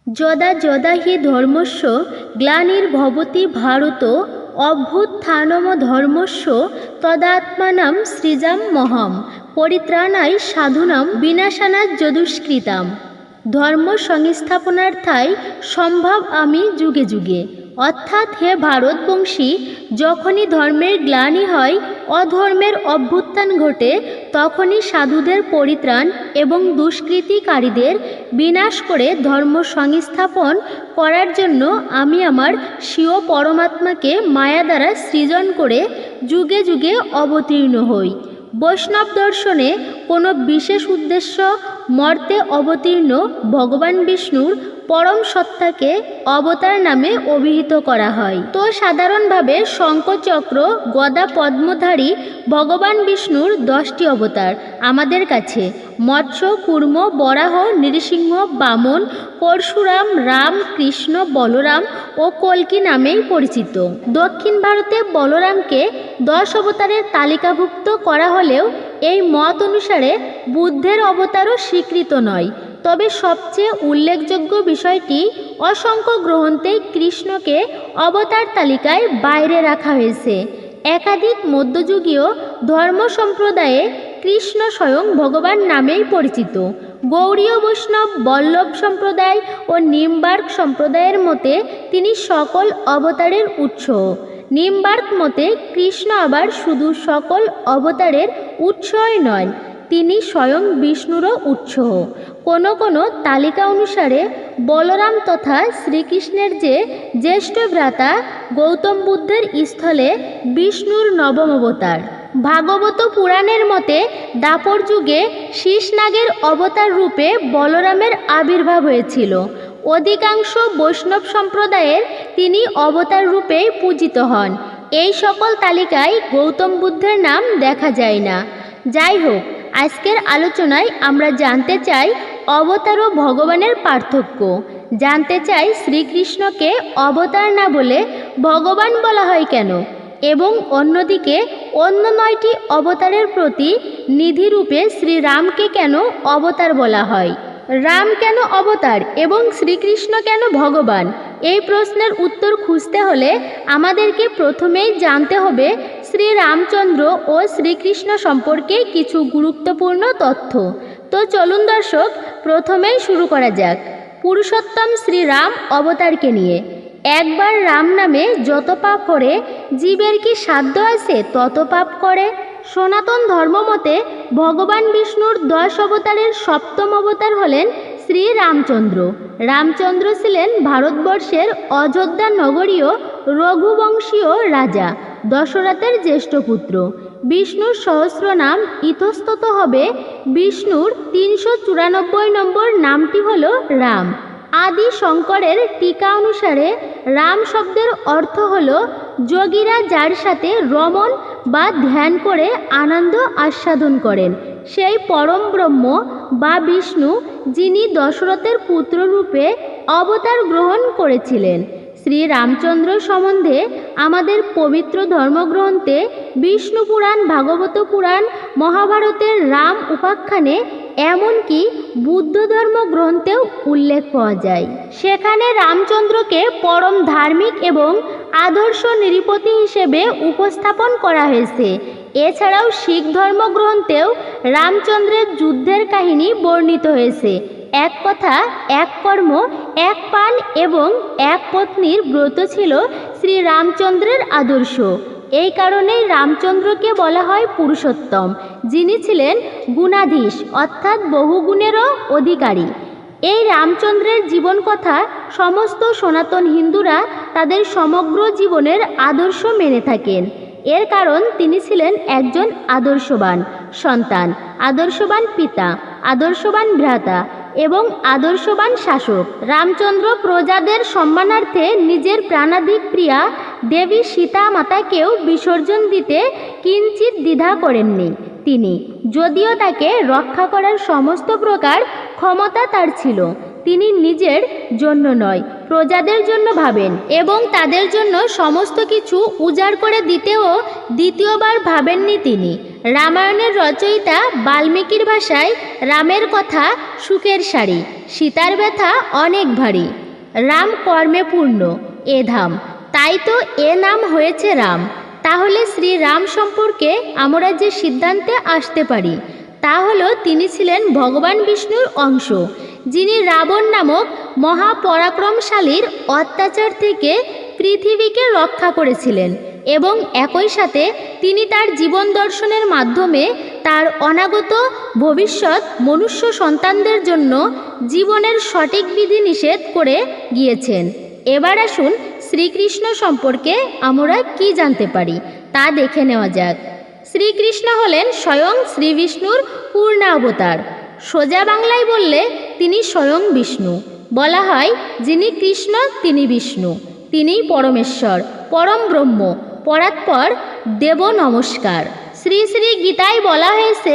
যদা যদা হি ধর্মস্য গ্লানির্ভবতি ভারত অভ্যুত্থানম ধর্মস্য তদাত্মানাম সৃজাম্যহম পরিত্রাণায় সাধুনাম বিনাশানাজ্জদুষ্কৃতাম। ধর্ম সংস্থাপনার্থায় সম্ভব আমি যুগে যুগে। অর্থাৎ হে ভারতবংশী, যখনই ধর্মের গ্লানি হয়, অধর্মের অভ্যুত্থান ঘটে, তখনই সাধুদের পরিত্রাণ এবং দুষ্কৃতিকারীদের বিনাশ করে ধর্ম সংস্থাপন করার জন্য আমি আমার স্বীয় পরমাত্মাকে মায়া দ্বারা সৃজন করে যুগে যুগে অবতীর্ণ হই। বৈষ্ণব দর্শনে কোনো বিশেষ উদ্দেশ্য মর্তে অবতীর্ণ ভগবান বিষ্ণুর পরম সত্তাকে অবতার নামে অভিহিত করা হয়। তো সাধারণভাবে শঙ্খচক্র গদা পদ্মধারী ভগবান বিষ্ণুর 10টি অবতার আমাদের কাছে মৎস্য, কুর্ম, বরাহ, নৃসিংহ, বামন, পরশুরাম, রাম, কৃষ্ণ, বলরাম ও কল্কি নামেই পরিচিত। দক্ষিণ ভারতে বলরামকে 10 অবতারের তালিকাভুক্ত করা হলেও এই মত অনুসারে বুদ্ধের অবতারও স্বীকৃত নয়। তবে সবচেয়ে উল্লেখযোগ্য বিষয়টি অসংখ্য গ্রন্থেই কৃষ্ণকে অবতার তালিকায় বাইরে রাখা হয়েছে। একাধিক মধ্যযুগীয় ধর্ম সম্প্রদায়ে কৃষ্ণ স্বয়ং ভগবান নামেই পরিচিত। গৌড়ীয় বৈষ্ণব, বল্লভ সম্প্রদায় ও নিম্বার্ক সম্প্রদায়ের মতে তিনি সকল অবতারের উৎস। নিম্বার্ক মতে কৃষ্ণ আবার শুধু সকল অবতারের উৎসই নয়, তিনি স্বয়ং বিষ্ণুরও উৎস। কোনো কোনো তালিকা অনুসারে বলরাম তথা শ্রীকৃষ্ণের যে জ্যেষ্ঠ ভ্রাতা গৌতম বুদ্ধের স্থলে বিষ্ণুর নবম অবতার। ভাগবত পুরাণের মতে দাপর যুগে শীষনাগের অবতার রূপে বলরামের আবির্ভাব হয়েছিল। অধিকাংশ বৈষ্ণব সম্প্রদায়ের তিনি অবতার রূপেই পূজিত হন। এই সকল তালিকায় গৌতম বুদ্ধের নাম দেখা যায় না। যাই হোক, আজকের আলোচনায় আমরা জানতে চাই অবতার ও ভগবানের পার্থক্য। জানতে চাই শ্রীকৃষ্ণকে অবতার না বলে ভগবান বলা হয় কেন, এবং অন্যদিকে অন্য 9টি অবতারের প্রতি নিধিরূপে শ্রীরামকে কেন অবতার বলা হয়। রাম কেন অবতার এবং শ্রীকৃষ্ণ কেন ভগবান? এই প্রশ্নের উত্তর খুঁজতে হলে আমাদেরকে প্রথমেই জানতে হবে শ্রীরামচন্দ্র ও শ্রীকৃষ্ণ সম্পর্কে কিছু গুরুত্বপূর্ণ তথ্য। তো চলুন দর্শক, প্রথমেই শুরু করা যাক পুরুষোত্তম শ্রীরাম অবতারকে নিয়ে। একবার রাম নামে যত পাপ করে, জীবের কি সাধ্য আছে তত পাপ করে? সনাতন ধর্মমতে ভগবান বিষ্ণুর 10 অবতারের 7ম অবতার হলেন শ্রীরামচন্দ্র। রামচন্দ্র ছিলেন ভারতবর্ষের অযোধ্যা নগরীয় রঘুবংশীয় রাজা দশরথের জ্যেষ্ঠ পুত্র। বিষ্ণুর সহস্র নাম ইতস্তত হবে। বিষ্ণুর 394 নম্বর নামটি হল রাম। আদি শঙ্করের টিকা অনুসারে রাম শব্দের অর্থ হল যোগীরা যার সাথে রমণ বা ধ্যান করে আনন্দ আস্বাদন করেন, সেই পরম ব্রহ্ম বা বিষ্ণু, যিনি দশরথের পুত্ররূপে অবতার গ্রহণ করেছিলেন। শ্রী রামচন্দ্র সম্বন্ধে আমাদের পবিত্র ধর্মগ্রন্থে বিষ্ণু পুরাণ, ভাগবত পুরাণ, মহাভারতের রাম উপাখ্যানে, এমনকি বুদ্ধ ধর্ম গ্রন্থেও উল্লেখ পাওয়া যায়। সেখানে রামচন্দ্রকে পরম ধার্মিক এবং আদর্শ নৃপতি হিসেবে উপস্থাপন করা হয়েছে। এছাড়াও শিখ ধর্মগ্রন্থেও রামচন্দ্রের যুদ্ধের কাহিনী বর্ণিত হয়েছে। এক কথা, এক কর্ম, এক পান এবং এক পত্নীর ব্রত ছিল শ্রী রামচন্দ্রের আদর্শ। এই কারণেই রামচন্দ্রকে বলা হয় পুরুষোত্তম, যিনি ছিলেন গুণাধীশ অর্থাৎ বহু গুণেরও অধিকারী। এই রামচন্দ্রের জীবন কথা সমস্ত সনাতন হিন্দুরা তাদের সমগ্র জীবনের আদর্শ মেনে থাকেন। এর কারণ তিনি ছিলেন একজন আদর্শবান সন্তান, আদর্শবান পিতা, আদর্শবান ভ্রাতা এবং আদর্শবান শাসক। রামচন্দ্র প্রজাদের সম্মানার্থে নিজের প্রাণাধিক প্রিয়া দেবী সীতা মাতাকেও বিসর্জন দিতে কিঞ্চিত দ্বিধা করেননি তিনি, যদিও তাকে রক্ষা করার সমস্ত প্রকার ক্ষমতা তার ছিল। তিনি নিজের জন্য নয়, প্রজাদের জন্য ভাবেন এবং তাদের জন্য সমস্ত কিছু উজাড় করে দিতেও দ্বিতীয়বার ভাবেননি তিনি। রামায়ণের রচয়িতা বাল্মীকির ভাষায় রামের কথা সুখের শাড়ি, সীতার ব্যথা অনেক ভারী। রাম কর্মে পূর্ণ এ ধাম, তাই তো এ নাম হয়েছে রাম। তাহলে শ্রীরাম সম্পর্কে আমরা যে সিদ্ধান্তে আসতে পারি তা হলো তিনি ছিলেন ভগবান বিষ্ণুর অংশ, যিনি রাবণ নামক মহাপরাক্রমশালীর অত্যাচার থেকে পৃথিবীকে রক্ষা করেছিলেন এবং একই সাথে তিনি তার জীবন দর্শনের মাধ্যমে তার অনাগত ভবিষ্যৎ মনুষ্য সন্তানদের জন্য জীবনের সঠিক বিধিনিষেধ করে গিয়েছেন। এবার আসুন শ্রীকৃষ্ণ সম্পর্কে আমরা কি জানতে পারি তা দেখে নেওয়া যাক। শ্রীকৃষ্ণ হলেন স্বয়ং শ্রী বিষ্ণুর পূর্ণাবতার। সোজা বাংলায় বললে তিনি স্বয়ং বিষ্ণু। বলা হয় যিনি কৃষ্ণ তিনি বিষ্ণু, তিনিই পরমেশ্বর, পরম ব্রহ্ম, পরাৎপর দেব নমস্কার। শ্রী শ্রী গীতায় বলা হয়েছে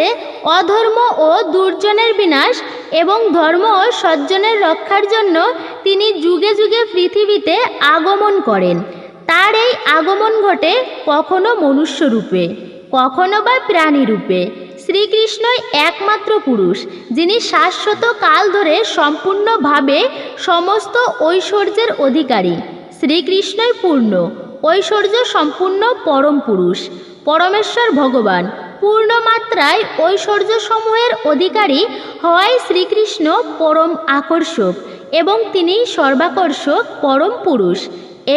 অধর্ম ও দুর্জনের বিনাশ এবং ধর্ম ও সজ্জনের রক্ষার জন্য তিনি যুগে যুগে পৃথিবীতে আগমন করেন। তার এই আগমন ঘটে কখনো মনুষ্য রূপে, কখনো বা প্রাণী রূপে। শ্রীকৃষ্ণই একমাত্র পুরুষ যিনি শাশ্বত কাল ধরে সম্পূর্ণভাবে সমস্ত ঐশ্বর্যের অধিকারী। শ্রীকৃষ্ণই পূর্ণ ঐশ্বর্য সম্পূর্ণ পরম পুরুষ, পরমেশ্বর ভগবান। পূর্ণমাত্রায় ঐশ্বর্যসমূহের অধিকারী হওয়ায় শ্রীকৃষ্ণ পরম আকর্ষক এবং তিনি সর্বাকর্ষক পরম পুরুষ।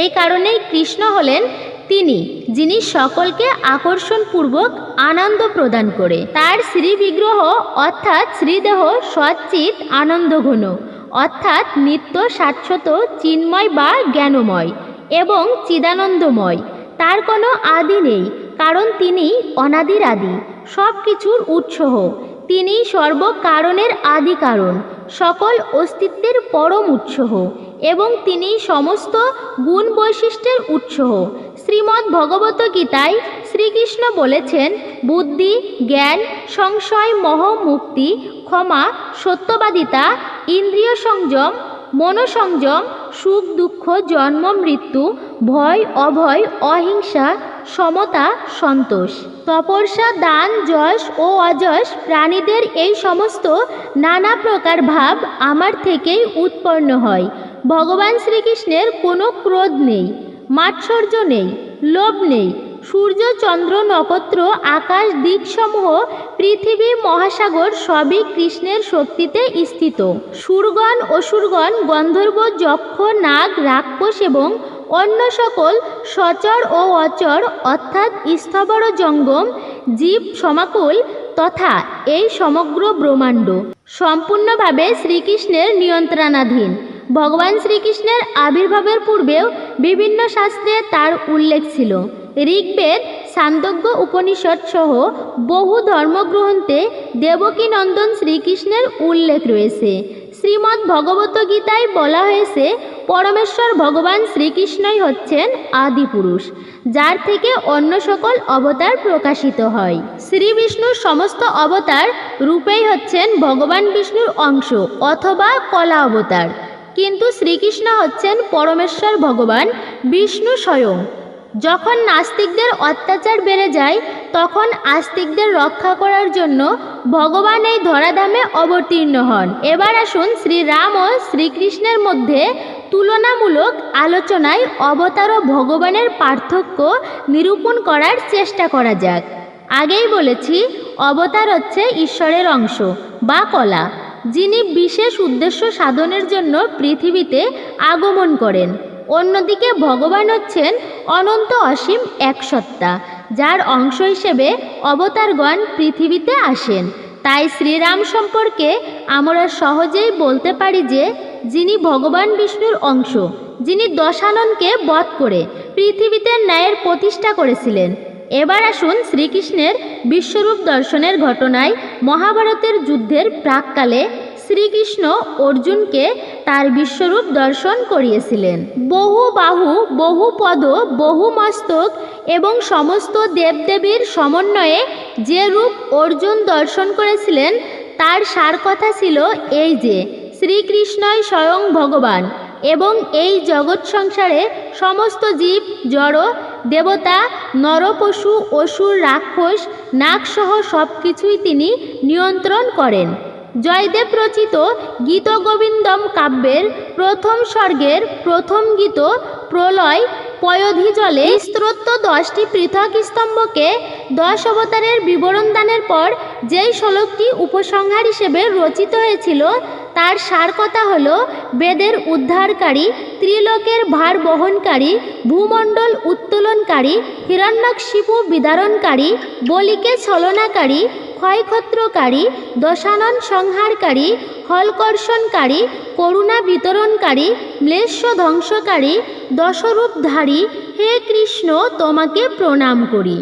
এই কারণেই কৃষ্ণ হলেন তিনি যিনি সকলকে আকর্ষণপূর্বক আনন্দ প্রদান করে। তার শ্রী বিগ্রহ অর্থাৎ শ্রীদেহ সচ্চিত আনন্দঘন, অর্থাৎ নিত্য শাশ্বত চিন্ময় বা জ্ঞানময় এবং চিদানন্দময়। তার কোনো আদি নেই, কারণ তিনি অনাদির আদি, সব কিছুর উৎস। তিনি সর্বকারণের আদি কারণ, সকল অস্তিত্বের পরম উৎস এবং তিনি সমস্ত গুণ বৈশিষ্ট্যের উৎস। শ্রীমদ্ ভগবত গীতায় শ্রীকৃষ্ণ বলেছেন বুদ্ধি, জ্ঞান, সংশয়, মোহ, মুক্তি, ক্ষমা, সত্যবাদিতা, ইন্দ্রিয় সংযম, মনোসংযম, সুখ দুঃখ, জন্ম মৃত্যু, ভয় অভয়, অহিংসা, সমতা, সন্তোষ, তপস্যা, দান, যশ ও অযশ, প্রাণীদের এই সমস্ত নানা প্রকার ভাব আমার থেকেই উৎপন্ন হয়। ভগবান শ্রীকৃষ্ণের কোনো ক্রোধ নেই, মাৎসর্য নেই, লোভ নেই। সূর্য, চন্দ্র, নক্ষত্র, আকাশ, দিকসমূহ, পৃথিবী, মহাসাগর সবই কৃষ্ণের শক্তিতে স্থিত। সুরগণ, অসুরগণ, গন্ধর্ব, যক্ষ, নাগ, রাক্ষস এবং অন্য সকল সচর ও অচর অর্থাৎ স্থবর জঙ্গম জীব সমাকুল তথা এই সমগ্র ব্রহ্মাণ্ড সম্পূর্ণভাবে শ্রীকৃষ্ণের নিয়ন্ত্রণাধীন। ভগবান শ্রীকৃষ্ণের আবির্ভাবের পূর্বেও বিভিন্ন শাস্ত্রে তার উল্লেখ ছিল। ঋগ্বেদ, ছান্দোগ্য উপনিষদ সহ বহু ধর্মগ্রন্থে দেবকীনন্দন শ্রীকৃষ্ণের উল্লেখ রয়েছে। শ্রীমদ্ ভগবত গীতায় বলা হয়েছে পরমেশ্বর ভগবান শ্রীকৃষ্ণই হচ্ছেন আদি পুরুষ, যার থেকে অন্য সকল অবতার প্রকাশিত হয়। শ্রী বিষ্ণুর সমস্ত অবতার রূপেই হচ্ছেন ভগবান বিষ্ণুর অংশ অথবা কলা অবতার, কিন্তু শ্রীকৃষ্ণ হচ্ছেন পরমেশ্বর ভগবান বিষ্ণু স্বয়ং। যখন নাস্তিকদের অত্যাচার বেড়ে যায় তখন আস্তিকদের রক্ষা করার জন্য ভগবান এই ধরাধামে অবতীর্ণ হন। এবার আসুন শ্রীরাম ও শ্রীকৃষ্ণের মধ্যে তুলনামূলক আলোচনায় অবতার ও ভগবানের পার্থক্য নিরূপণ করার চেষ্টা করা যাক। আগেই বলেছি অবতার হচ্ছে ঈশ্বরের অংশ বা কলা, যিনি বিশেষ উদ্দেশ্য সাধনের জন্য পৃথিবীতে আগমন করেন। অন্যদিকে ভগবান হচ্ছেন অনন্ত অসীম এক সত্তা, যার অংশ হিসেবে অবতারগণ পৃথিবীতে আসেন। তাই শ্রীরাম সম্পর্কে আমরা সহজেই বলতে পারি যে যিনি ভগবান বিষ্ণুর অংশ, যিনি দশাননকে বধ করে পৃথিবীতে ন্যায়ের প্রতিষ্ঠা করেছিলেন। এবার আসুন শ্রীকৃষ্ণের বিশ্বরূপ দর্শনের ঘটনায়। মহাভারতের যুদ্ধের প্রাক্কালে শ্রীকৃষ্ণ অর্জুনকে তার বিশ্বরূপ দর্শন করিয়েছিলেন। বহু বাহু, বহু পদ, বহু মস্তক এবং সমস্ত দেবদেবীর সমন্বয়ে যে রূপ অর্জুন দর্শন করেছিলেন তার সার কথা ছিল এই যে শ্রীকৃষ্ণই স্বয়ং ভগবান এবং এই জগৎ সংসারে সমস্ত জীব, জড়, দেবতা, নরপশু, অসুর, রাক্ষস, নাগসহ সব কিছুই তিনি নিয়ন্ত্রণ করেন। জয়দেব রচিত গীতগোবিন্দম কাব্যের প্রথম স্বর্গের প্রথম গীত প্রলয় পয়োধি জলে স্তোত্র 10টি পৃথক স্তম্ভকে 10 অবতারের বিবরণ দানের পর যেই শ্লোকটি উপসংহার হিসেবে রচিত হয়েছিল তার সার কথা হল, বেদের উদ্ধারকারী, ত্রিলোকের ভার বহনকারী, ভূমণ্ডল উত্তোলনকারী, হিরণ্যকশিপু বিদারণকারী, বলিকে ছলনাকারী, ক্ষয়ক্ষত্রকারী, দশানন সংহারকারী, হলকর্ষণকারী, করুণা বিতরণকারী, ম্লেচ্ছ ধ্বংসকারী, দশরূপধারী হে কৃষ্ণ তোমাকে প্রণাম করি।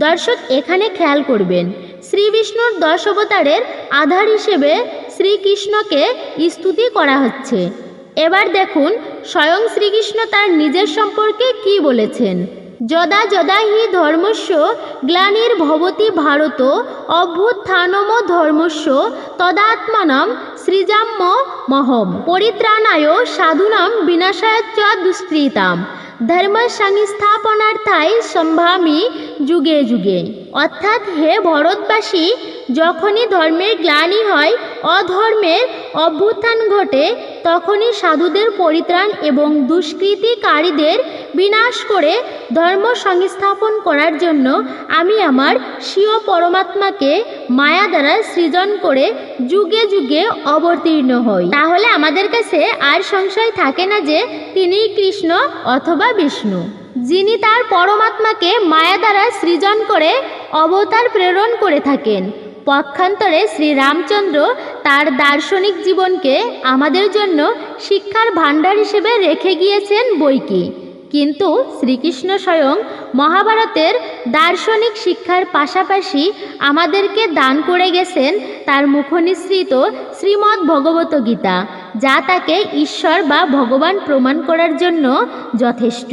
দর্শক এখানে খেয়াল করবেন, শ্রী বিষ্ণুর 10 অবতারের আধার হিসেবে শ্রীকৃষ্ণকে স্তুতি করা হচ্ছে। এবার দেখুন স্বয়ং শ্রীকৃষ্ণ তার নিজের সম্পর্কে কি বলেছেন। যদা যদা হি ধর্মস্য গ্লানির্ভবতি ভারত অভ্যুত্থানম ধর্মস্য তদাত্মানম সৃজাম্যহম পরিত্রাণায় সাধুনাম বিনাশায় চ দুষ্কৃতাম ধর্ম সংস্থাপনার্থায় সম্ভামি যুগে যুগে। অর্থাৎ হে ভারতবাসী, যখনই ধর্মের গ্লানি হয়, অধর্মের অভ্যুত্থান ঘটে, তখনই সাধুদের পরিত্রাণ এবং দুষ্কৃতিকারীদের বিনাশ করে ধর্ম সংস্থাপন করার জন্য আমি আমার স্বীয় পরমাত্মাকে মায়া দ্বারা সৃজন করে যুগে যুগে অবতীর্ণ হই। তাহলে আমাদের কাছে আর সংশয় থাকে না যে তিনি কৃষ্ণ অথবা বিষ্ণু, যিনি তার পরমাত্মাকে মায়া দ্বারা সৃজন করে অবতার প্রেরণ করে থাকেন। পক্ষান্তরে শ্রীরামচন্দ্র তার দার্শনিক জীবনকে আমাদের জন্য শিক্ষার ভাণ্ডার হিসেবে রেখে গিয়েছেন বইকি, কিন্তু শ্রীকৃষ্ণ স্বয়ং মহাভারতের দার্শনিক শিক্ষার পাশাপাশি আমাদেরকে দান করে গেছেন তার মুখনিসৃত শ্রীমদ্ ভগবত গীতা, যা তাকে ঈশ্বর বা ভগবান প্রমাণ করার জন্য যথেষ্ট।